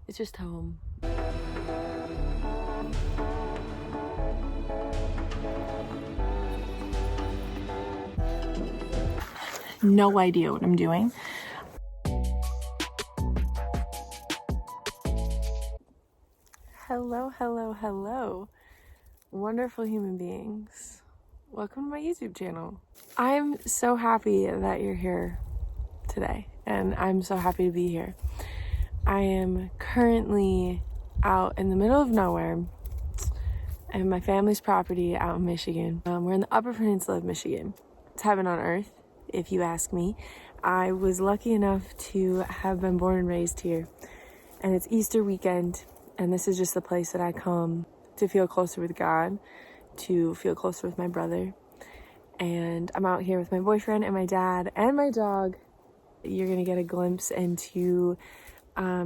It's just home. No idea what I'm doing. Hello, hello, hello. Wonderful human beings. Welcome to my YouTube channel. I'm so happy that you're here today, and I'm so happy to be here. I am currently out in the middle of nowhere at my family's property out in Michigan. We're in the Upper Peninsula of Michigan. It's heaven on earth, if you ask me. I was lucky enough to have been born and raised here, and it's Easter weekend, and this is just the place that I come to feel closer with God, to feel closer with my brother. And I'm out here with my boyfriend and my dad and my dog. You're gonna get a glimpse into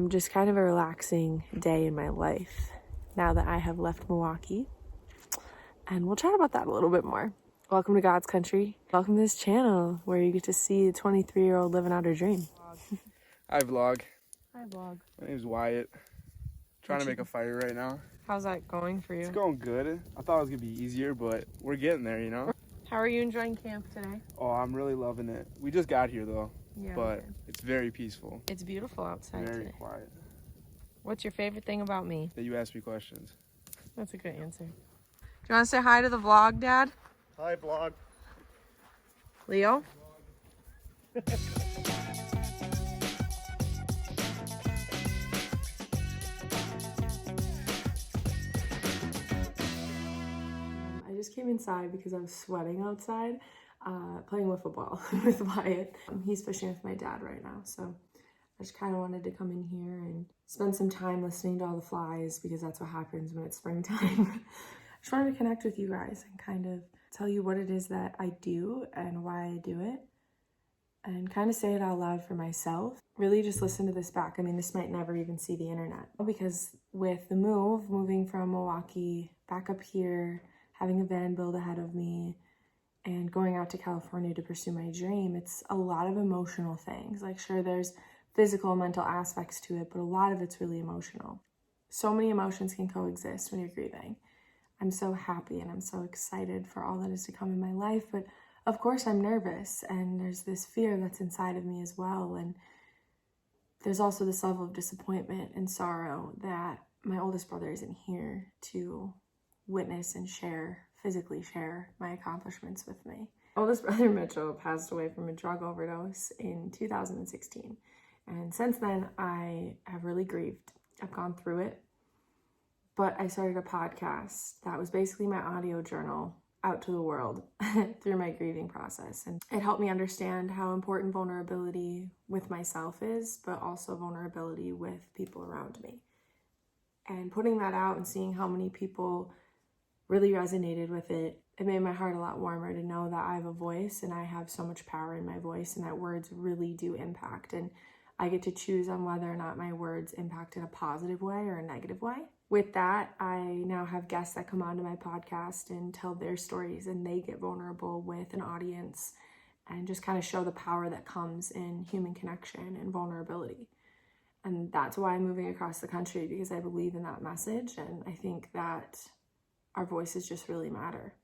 just kind of a relaxing day in my life now that I have left Milwaukee. And we'll chat about that a little bit more. Welcome to God's country. Welcome to this channel where you get to see a 23-year-old living out her dream. Hi vlog. Hi vlog. My name's Wyatt. Trying to make a fire right now. How's that going for you? It's going good. I thought it was gonna be easier, but we're getting there, you know? How are you enjoying camp today? Oh, I'm really loving it. We just got here though, Yeah, but it's very peaceful. it's beautiful outside Very today. quiet. What's your favorite thing about me? That you ask me questions. That's a good answer. Do you want to say hi to the vlog, Dad? Hi, vlog. Leo? I just came inside because I was sweating outside, playing wiffle ball with Wyatt. He's fishing with my dad right now, so I just kind of wanted to come in here and spend some time listening to all the flies because that's what happens when it's springtime. I just wanted to connect with you guys and kind of tell you what it is that I do and why I do it, and kind of say it out loud for myself. Really just listen to this back. I mean, this might never even see the internet because with the moving from Milwaukee back up here, having a van build ahead of me, and going out to California to pursue my dream, it's a lot of emotional things. Like, sure, there's physical and mental aspects to it, but a lot of it's really emotional. So many emotions can coexist when you're grieving. I'm so happy and I'm so excited for all that is to come in my life, but of course I'm nervous, and there's this fear that's inside of me as well, and there's also this level of disappointment and sorrow that my oldest brother isn't here to witness and physically share my accomplishments with me. Oldest brother Mitchell passed away from a drug overdose in 2016, and since then I have really grieved. I've gone through it. But I started a podcast that was basically my audio journal out to the world through my grieving process. And it helped me understand how important vulnerability with myself is, but also vulnerability with people around me. And putting that out and seeing how many people really resonated with it, it made my heart a lot warmer to know that I have a voice and I have so much power in my voice, and that words really do impact. And I get to choose on whether or not my words impact in a positive way or a negative way. With that, I now have guests that come onto my podcast and tell their stories, and they get vulnerable with an audience and just kind of show the power that comes in human connection and vulnerability. And that's why I'm moving across the country, because I believe in that message, and I think that our voices just really matter.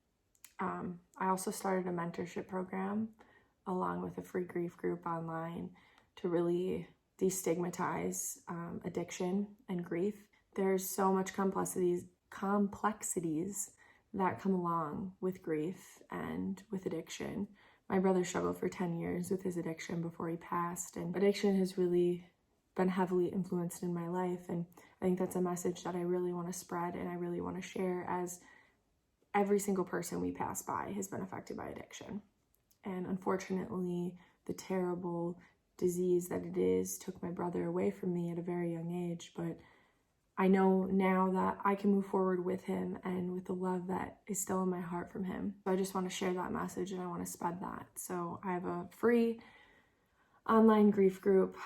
I also started a mentorship program along with a free grief group online to really destigmatize addiction and grief. There's so much complexities that come along with grief and with addiction. My brother struggled for 10 years with his addiction before he passed, and addiction has really been heavily influenced in my life, and I think that's a message that I really want to spread and I really want to share, as every single person we pass by has been affected by addiction. And unfortunately, the terrible disease that it is took my brother away from me at a very young age, but I know now that I can move forward with him and with the love that is still in my heart from him. So I just want to share that message and I want to spread that. So I have a free online grief group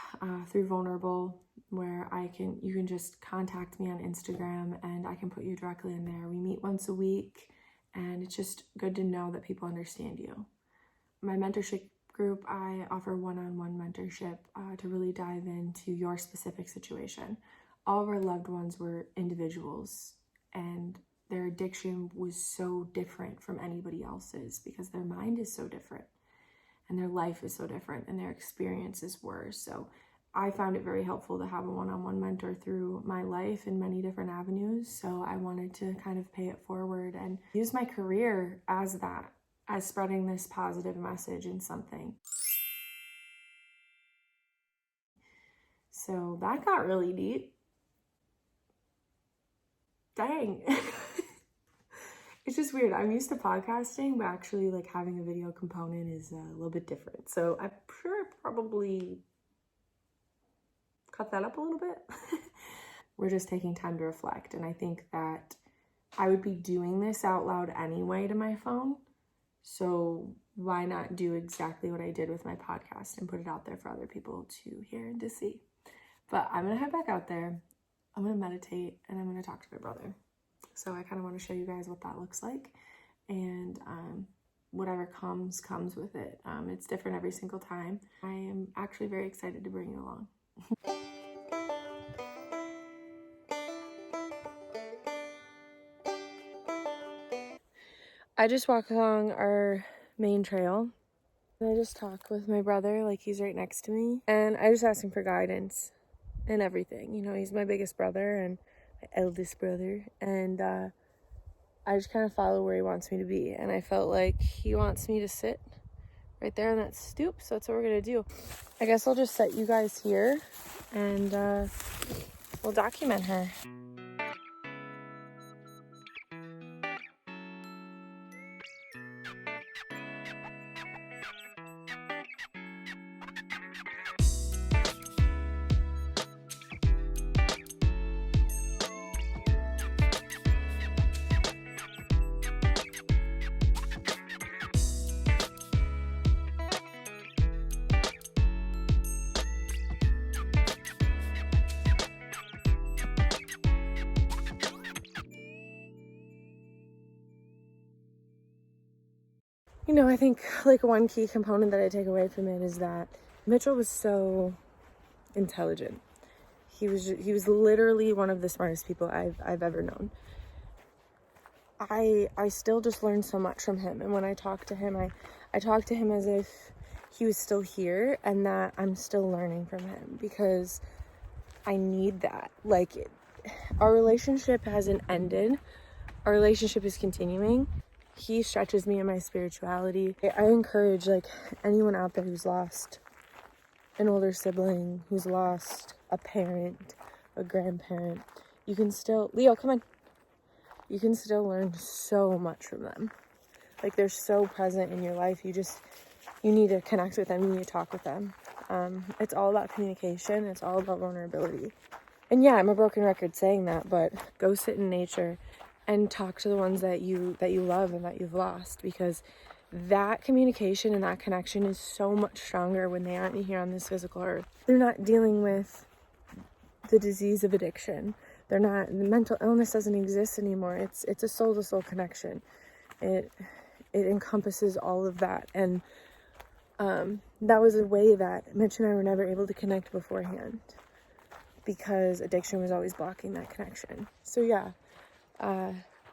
through Vulnerable, where you can just contact me on Instagram and I can put you directly in there. We meet once a week, and it's just good to know that people understand you. My mentorship group, I offer one-on-one mentorship to really dive into your specific situation. all of our loved ones were individuals, and their addiction was so different from anybody else's because their mind is so different and their life is so different and their experiences were. So I found it very helpful to have a one-on-one mentor through my life in many different avenues. So I wanted to kind of pay it forward and use my career as that, as spreading this positive message in something. So that got really deep. Dang. It's just weird. I'm used to podcasting, but actually like having a video component is a little bit different. So I'm sure I probably cut that up a little bit. We're just taking time to reflect. And I think that I would be doing this out loud anyway to my phone. So why not do exactly what I did with my podcast and put it out there for other people to hear and to see? But I'm going to head back out there. I'm going to meditate and I'm going to talk to my brother. So I kind of want to show you guys what that looks like. And whatever comes with it. It's different every single time. I am actually very excited to bring you along. I just walk along our main trail and I just talk with my brother like he's right next to me, and I just ask him for guidance and everything. You know, he's my biggest brother and my eldest brother, and I just kind of follow where he wants me to be. And I felt like he wants me to sit right there on that stoop, so that's what we're gonna do. I guess I'll just set you guys here and we'll document her. You know, I think like one key component that I take away from it is that Mitchell was so intelligent. He was literally one of the smartest people I've ever known. I still just learned so much from him, and when I talk to him, I talk to him as if he was still here and that I'm still learning from him, because I need that. Like, our relationship hasn't ended. Our relationship is continuing. He stretches me in my spirituality. I encourage like anyone out there who's lost an older sibling, who's lost a parent, a grandparent, you can still, Leo, come on. You can still learn so much from them. Like, they're so present in your life. You need to connect with them. You need to talk with them. It's all about communication. It's all about vulnerability. And yeah, I'm a broken record saying that, but go sit in nature and talk to the ones that you love and that you've lost, because that communication and that connection is so much stronger when they aren't here on this physical earth. They're not dealing with the disease of addiction. The mental illness doesn't exist anymore. It's a soul to soul connection. It encompasses all of that. And that was a way that Mitch and I were never able to connect beforehand, because addiction was always blocking that connection. So yeah,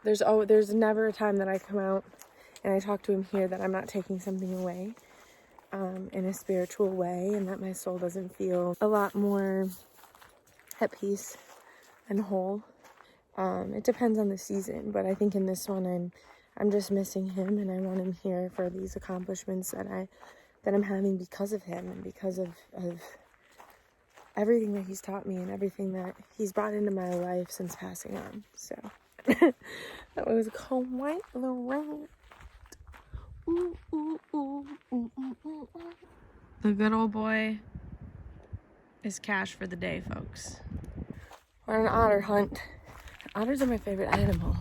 there's never a time that I come out and I talk to him here that I'm not taking something away in a spiritual way, and that my soul doesn't feel a lot more at peace and whole. It depends on the season, but I think in this one I'm just missing him, and I want him here for these accomplishments that I'm having because of him, and because of everything that he's taught me and everything that he's brought into my life since passing on. So that was quite the rant. Ooh, ooh, ooh, ooh, ooh, ooh. The good old boy is cash for the day, folks. We're on an otter hunt. Otters are my favorite animal.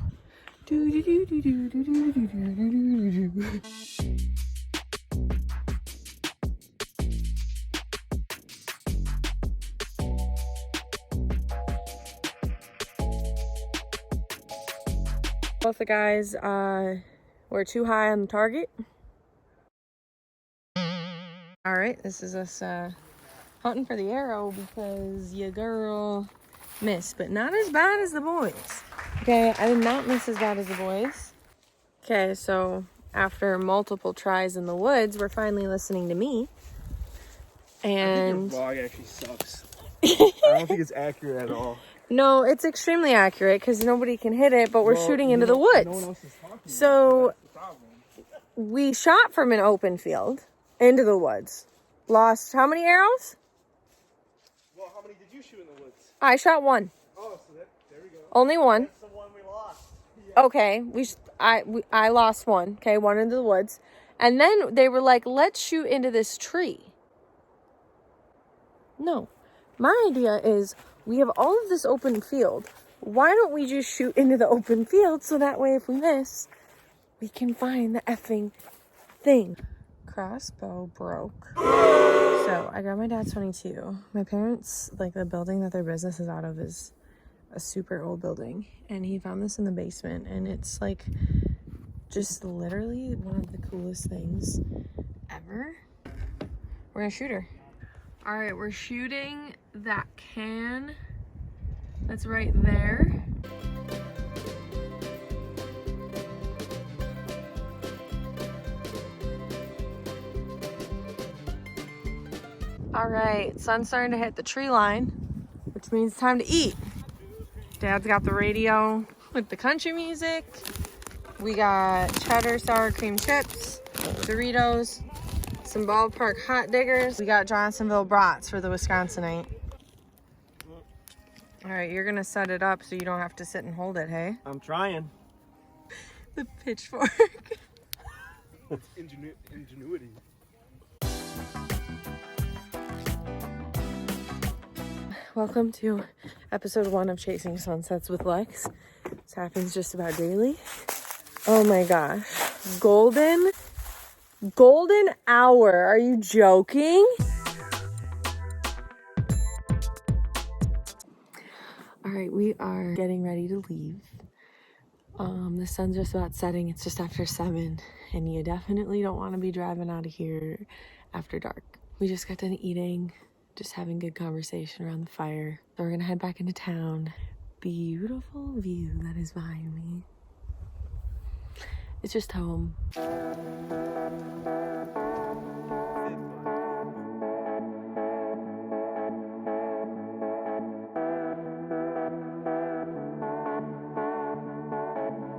Both the guys were too high on the target. All right, this is us hunting for the arrow, because your girl miss, but not as bad as the boys. Okay, I did not miss as bad as the boys. Okay, so after multiple tries in the woods, we're finally listening to me. And I think your vlog actually sucks. I don't think it's accurate at all. no, it's extremely accurate because nobody can hit it, but we're shooting into the woods. No one else is talking. So That's the problem. we shot from an open field into the woods. Lost how many arrows? Well, how many did you shoot in the woods? I shot one. Oh, so there we go. Only one. That's the one we lost. Okay, I lost one. Okay, one into the woods. And then they were like, let's shoot into this tree. No. My idea is we have all of this open field. Why don't we just shoot into the open field so that way if we miss, we can find the effing thing. Crossbow broke. So I got my dad's 22. My parents, like the building that their business is out of is a super old building. And he found this in the basement. And it's like just literally one of the coolest things ever. We're gonna shoot her. All right, we're shooting that can that's right there. All right, sun's starting to hit the tree line, which means it's time to eat. Dad's got the radio with the country music. We got cheddar sour cream chips, Doritos, some ballpark hot diggers. We got Johnsonville brats for the Wisconsinite. All right, you're gonna set it up so you don't have to sit and hold it, hey? I'm trying. The pitchfork. It's ingenuity. Welcome to episode 1 of Chasing Sunsets with Lex. This happens just about daily. Oh my gosh. Golden hour. Are you joking? All right, we are getting ready to leave. The sun's just about setting. It's just after 7, and you definitely don't want to be driving out of here after dark. We just got done eating, just having good conversation around the fire. So we're gonna head back into town. Beautiful view that is behind me. It's just home.